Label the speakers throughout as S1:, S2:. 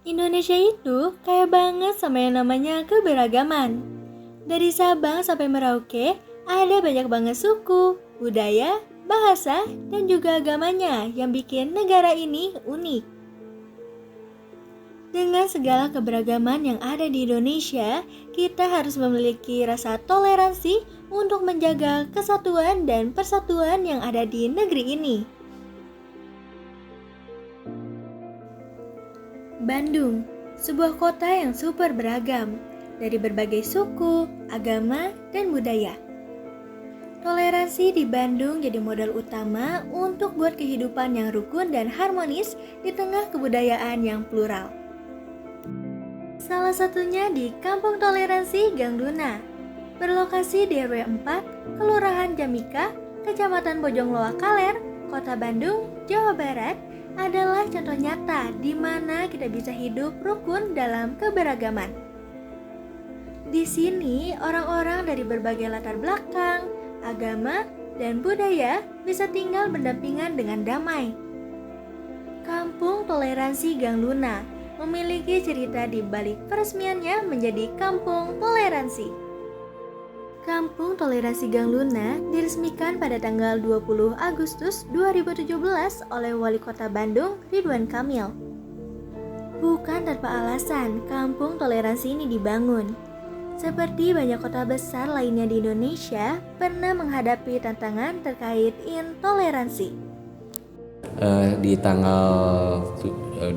S1: Indonesia itu kaya banget sama yang namanya keberagaman. Dari Sabang sampai Merauke, ada banyak banget suku, budaya, bahasa, dan juga agamanya yang bikin negara ini unik. Dengan segala keberagaman yang ada di Indonesia, kita harus memiliki rasa toleransi untuk menjaga kesatuan dan persatuan yang ada di negeri ini. Bandung, sebuah kota yang super beragam, dari berbagai suku, agama, dan budaya. Toleransi di Bandung jadi modal utama untuk buat kehidupan yang rukun dan harmonis di tengah kebudayaan yang plural. Salah satunya di Kampung Toleransi Gang Luna, berlokasi di RW 4, Kelurahan Jamika, Kecamatan Bojongloa Kaler, Kota Bandung, Jawa Barat, adalah contoh nyata di mana kita bisa hidup rukun dalam keberagaman. Di sini, orang-orang dari berbagai latar belakang, agama, dan budaya bisa tinggal berdampingan dengan damai. Kampung Toleransi Gang Luna memiliki cerita di balik peresmiannya menjadi Kampung Toleransi. Kampung Toleransi Gang Luna diresmikan pada tanggal 20 Agustus 2017 oleh Wali Kota Bandung, Ridwan Kamil. Bukan tanpa alasan, Kampung Toleransi ini dibangun. Seperti banyak kota besar lainnya di Indonesia, pernah menghadapi tantangan terkait intoleransi.
S2: Di tanggal 20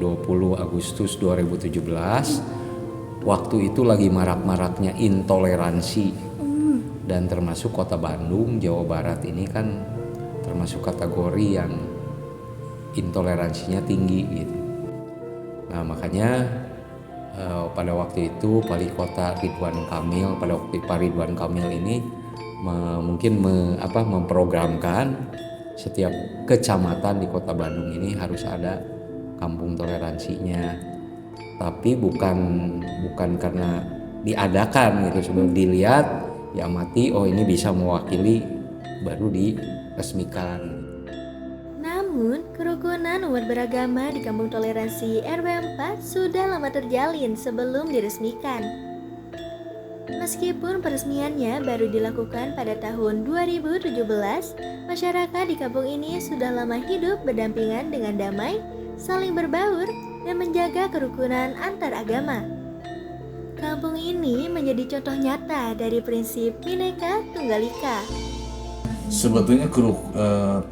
S2: Agustus 2017, waktu itu lagi marak-maraknya intoleransi. Dan termasuk kota Bandung, Jawa Barat ini kan termasuk kategori yang intoleransinya tinggi gitu. Nah makanya pada waktu itu Wali Kota Ridwan Kamil, pada waktu Pak Ridwan Kamil ini memprogramkan setiap kecamatan di kota Bandung ini harus ada kampung toleransinya. Tapi bukan karena diadakan gitu, sebelum dilihat diamati, oh ini bisa mewakili, baru diresmikan.
S1: Namun, kerukunan umat beragama di Kampung Toleransi RW 4 sudah lama terjalin sebelum diresmikan. Meskipun peresmiannya baru dilakukan pada tahun 2017, masyarakat di kampung ini sudah lama hidup berdampingan dengan damai, saling berbaur, dan menjaga kerukunan antar agama. Kampung ini menjadi contoh nyata dari prinsip Bhinneka Tunggal Ika.
S3: Sebetulnya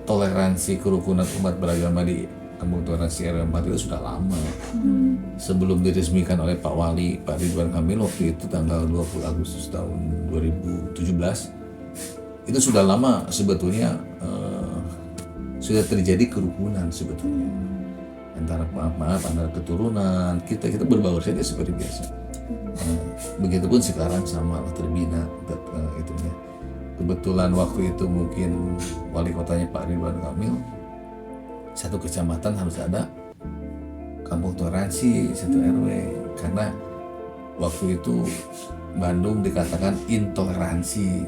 S3: toleransi kerukunan umat beragama di Kampung Toleransi RW 4 itu sudah lama. Sebelum diresmikan oleh Pak Wali, Pak Ridwan Kamil waktu itu tanggal 20 Agustus tahun 2017, itu sudah lama sebetulnya sudah terjadi kerukunan sebetulnya antara antara keturunan kita berbaur saja seperti biasa. Begitupun sekarang sama terbina itunya. Kebetulan waktu itu mungkin wali kotanya Pak Ridwan Kamil, satu kecamatan harus ada kampung toleransi, satu RW, karena waktu itu Bandung dikatakan intoleransi.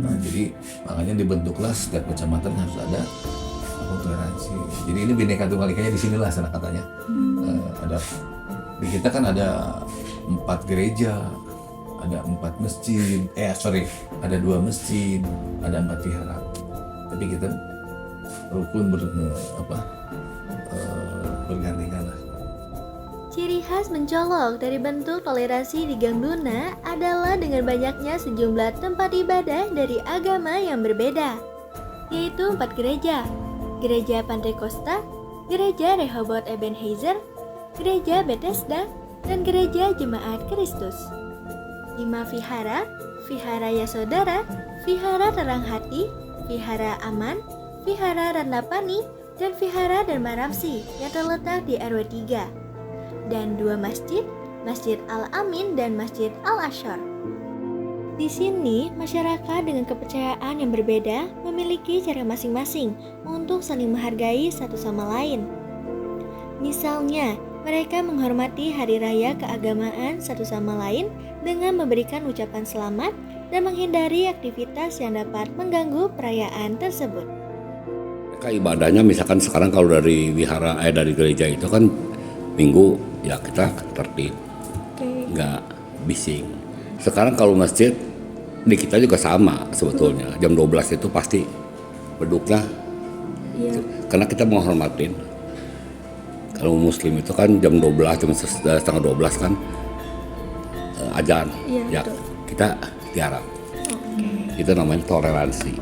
S3: Nah, jadi makanya dibentuklah setiap kecamatan harus ada kampung toleransi. Jadi ini Bhinneka Tunggal Ikanya di sinilah sana katanya. Ada di kita kan ada 4 gereja, ada 4 masjid, ada 2 masjid, ada 4 vihara. Tapi kita rukun bergandengan lah.
S1: Ciri khas mencolok dari bentuk toleransi di Gang Luna adalah dengan banyaknya sejumlah tempat ibadah dari agama yang berbeda, yaitu 4 gereja: Gereja Pantai Costa, Gereja Rehoboth Ebenezer, Gereja Bethesda, dan Gereja Jemaat Kristus. 5 vihara: Vihara Yasodhara, Vihara Terang Hati, Vihara Aman, Vihara Randapani, dan Vihara Dharma Ramsi yang terletak di RW 3. Dan 2 masjid, Masjid Al-Amin dan Masjid Al-Ashar. Di sini, masyarakat dengan kepercayaan yang berbeda memiliki cara masing-masing untuk saling menghargai satu sama lain. Misalnya, mereka menghormati hari raya keagamaan satu sama lain dengan memberikan ucapan selamat dan menghindari aktivitas yang dapat mengganggu perayaan tersebut.
S4: Mereka ibadahnya misalkan sekarang kalau dari dari gereja itu kan Minggu ya kita tertib,
S1: Oke.
S4: nggak bising. Sekarang kalau masjid di kita juga sama sebetulnya. Jam 12 itu pasti beduknya,
S1: Iya.
S4: karena kita menghormatin. Kalau muslim itu kan jam 12, jam setengah 12 kan azan.
S1: Iya,
S4: Ya
S1: betul.
S4: kita tiarap.
S1: Oke.
S4: Itu namanya toleransi.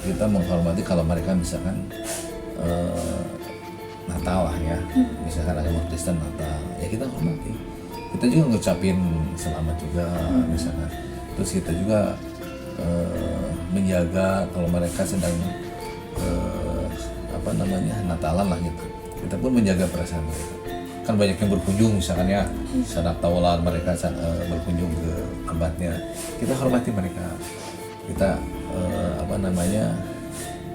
S3: Kita menghormati kalau mereka misalkan Natal lah ya, misalkan agama Kristen Natal, ya kita hormati. Kita juga ngucapin selamat juga misalkan. Terus kita juga menjaga kalau mereka sedang Natalan lah gitu. Kita pun menjaga perasaan mereka. Kan banyak yang berkunjung misalkan ya, saat tawalan mereka berkunjung ke tempatnya. Kita hormati mereka. Kita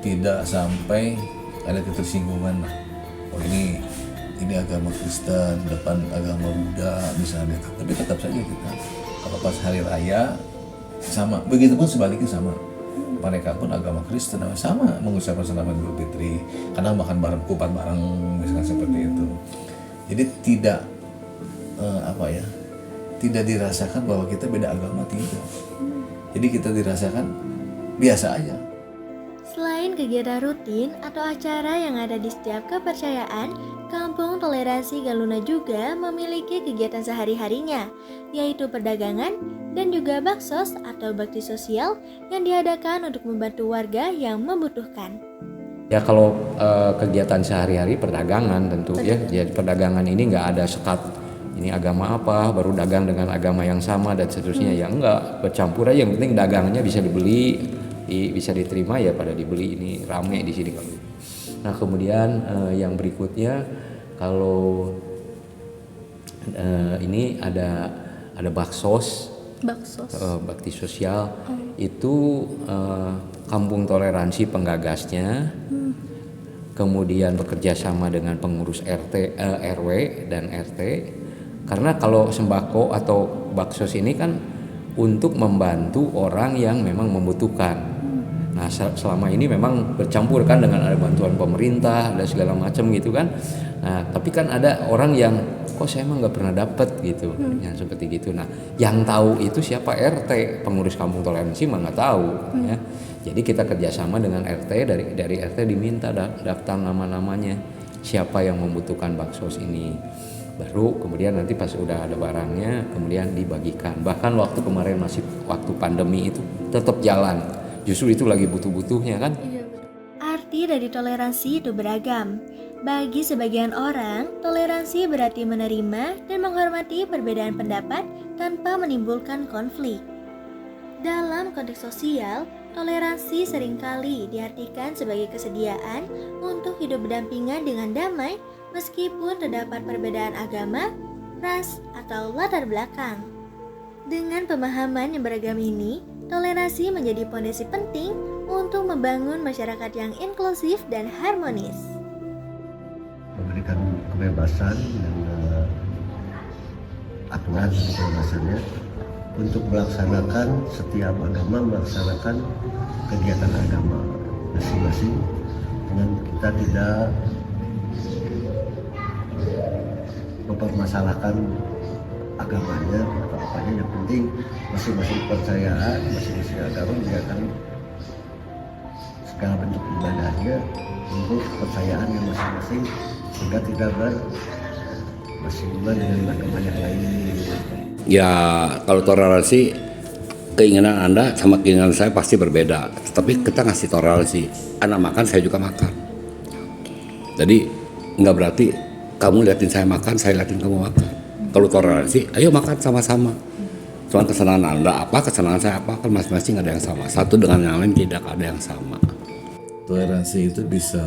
S3: tidak sampai ada ketersinggungan lah. Oh ini agama Kristen depan agama Buddha misalnya, tapi tetap saja kita kalau pas hari raya sama, begitupun sebaliknya sama, mereka pun agama Kristen sama mengucapkan selamat Idul Fitri, kadang makan bareng, kupat bareng misalnya seperti itu. Jadi tidak dirasakan bahwa kita beda agama, tidak. Jadi kita dirasakan biasa aja.
S1: Selain kegiatan rutin atau acara yang ada di setiap kepercayaan, Kampung Toleransi Galuna juga memiliki kegiatan sehari-harinya, yaitu perdagangan dan juga baksos atau bakti sosial yang diadakan untuk membantu warga yang membutuhkan.
S2: Ya kalau kegiatan sehari-hari perdagangan tentu ya, jadi perdagangan ini nggak ada sekat ini agama apa baru dagang dengan agama yang sama dan seterusnya, ya enggak, bercampur aja, yang penting dagangannya bisa dibeli, bisa diterima ya pada dibeli, ini rame di sini kalau. Nah kemudian yang berikutnya kalau ini ada baksos, bakti sosial, itu Kampung Toleransi penggagasnya, kemudian bekerja sama dengan pengurus RT, RW dan RT, karena kalau sembako atau baksos ini kan untuk membantu orang yang memang membutuhkan. Nah selama ini memang bercampur kan dengan ada bantuan pemerintah dan segala macam gitu kan. Nah tapi kan ada orang yang kok saya emang nggak pernah dapat gitu, yang seperti gitu. Nah yang tahu itu siapa? RT, pengurus Kampung Toleransi mah nggak tahu ya. Jadi kita kerjasama dengan RT, dari RT diminta daftar nama-namanya siapa yang membutuhkan baksos ini. Baru kemudian nanti pas udah ada barangnya kemudian dibagikan. Bahkan waktu kemarin masih waktu pandemi itu tetap jalan. Justru itu lagi butuh-butuhnya kan.
S1: Arti dari toleransi itu beragam. Bagi sebagian orang, toleransi berarti menerima dan menghormati perbedaan pendapat tanpa menimbulkan konflik. Dalam konteks sosial, toleransi seringkali diartikan sebagai kesediaan untuk hidup berdampingan dengan damai meskipun terdapat perbedaan agama, ras, atau latar belakang. Dengan pemahaman yang beragam ini, toleransi menjadi fondasi penting untuk membangun masyarakat yang inklusif dan harmonis.
S5: Memberikan kebebasan dan aturan kebebasannya untuk melaksanakan, setiap agama melaksanakan kegiatan agama masing-masing dengan kita tidak mempermasalahkan agamanya atau apanya, yang penting masing-masing kepercayaan, masing-masing agama menjalankan segala bentuk ibadahnya untuk kepercayaan yang masing-masing sehingga tidak bersinggungan dengan agama yang lain.
S4: Ya kalau toleransi, keinginan Anda sama keinginan saya pasti berbeda, tapi kita ngasih toleransi. Anda makan, saya juga makan. Jadi nggak berarti kamu liatin saya makan, saya liatin kamu makan. Kalau toleransi, ayo makan sama-sama. Cuman kesenangan Anda apa, kesenangan saya apa, kan masing-masing ada yang sama. Satu dengan yang lain tidak ada yang sama.
S3: Toleransi itu bisa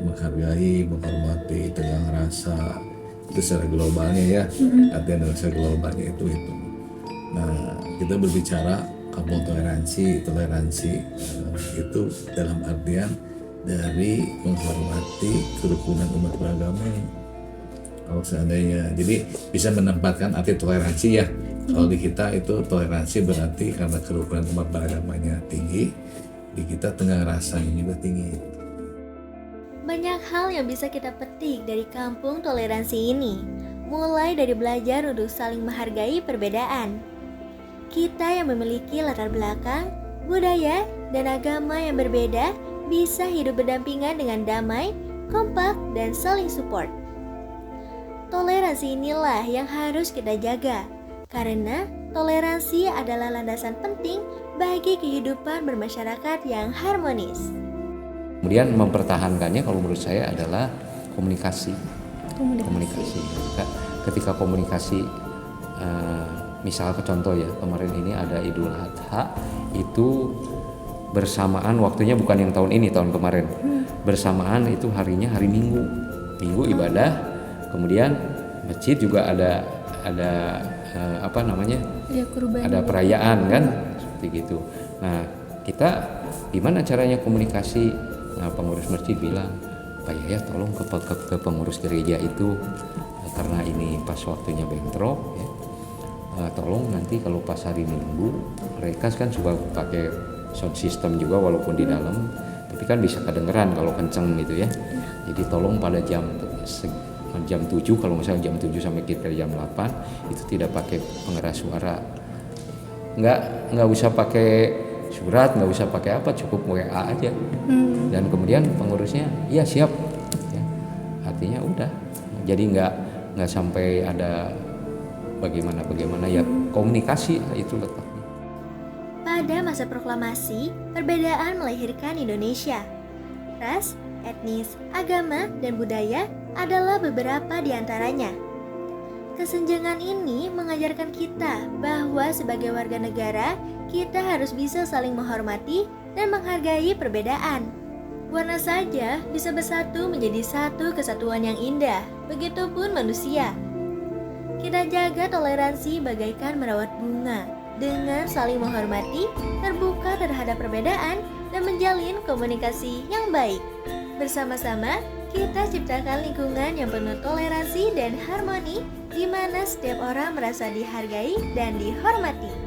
S3: menghargai, menghormati, tegang rasa, itu secara globalnya ya. Artinya dalam secara globalnya itu. Nah kita berbicara kampung toleransi itu dalam artian dari menghormati kerukunan umat beragama. Kalau seandainya, jadi bisa menempatkan arti toleransi ya. Kalau di kita itu toleransi berarti karena kerukunan umat beragamanya tinggi, di kita tengah rasanya juga tinggi.
S1: Banyak hal yang bisa kita petik dari kampung toleransi ini, mulai dari belajar untuk saling menghargai perbedaan. Kita yang memiliki latar belakang, budaya, dan agama yang berbeda bisa hidup berdampingan dengan damai, kompak, dan saling support. Toleransi inilah yang harus kita jaga, karena toleransi adalah landasan penting bagi kehidupan bermasyarakat yang harmonis.
S2: Kemudian mempertahankannya kalau menurut saya adalah komunikasi. Ketika komunikasi, misalnya contoh ya, kemarin ini ada Idul Adha, itu bersamaan waktunya bukan yang tahun ini, tahun kemarin. Bersamaan itu harinya hari Minggu ibadah. Kemudian masjid juga ada ada perayaan kan, seperti gitu. Nah, kita gimana caranya komunikasi? Nah, pengurus masjid bilang, Pak Yahya tolong ke pengurus gereja itu, karena ini pas waktunya bentrok ya. Tolong nanti kalau pas hari Minggu, mereka kan suka pakai sound system juga walaupun di dalam, tapi kan bisa kedengeran kalau kenceng gitu ya. Jadi tolong pada jam 7, kalau misalnya jam 7 sampai kita jam 8 itu tidak pakai pengeras suara. Nggak usah pakai surat, nggak usah pakai apa, cukup WA aja. Dan kemudian pengurusnya iya siap ya. Artinya udah, jadi nggak sampai ada bagaimana ya, komunikasi itu letaknya.
S1: Pada masa proklamasi, perbedaan melahirkan Indonesia. Ras, etnis, agama, dan budaya adalah beberapa di antaranya. Kesenjangan ini mengajarkan kita bahwa sebagai warga negara, kita harus bisa saling menghormati dan menghargai perbedaan. Warna saja bisa bersatu menjadi satu kesatuan yang indah, begitupun manusia. Kita jaga toleransi bagaikan merawat bunga, dengan saling menghormati, terbuka terhadap perbedaan, dan menjalin komunikasi yang baik. Bersama-sama, kita ciptakan lingkungan yang penuh toleransi dan harmoni, di mana setiap orang merasa dihargai dan dihormati.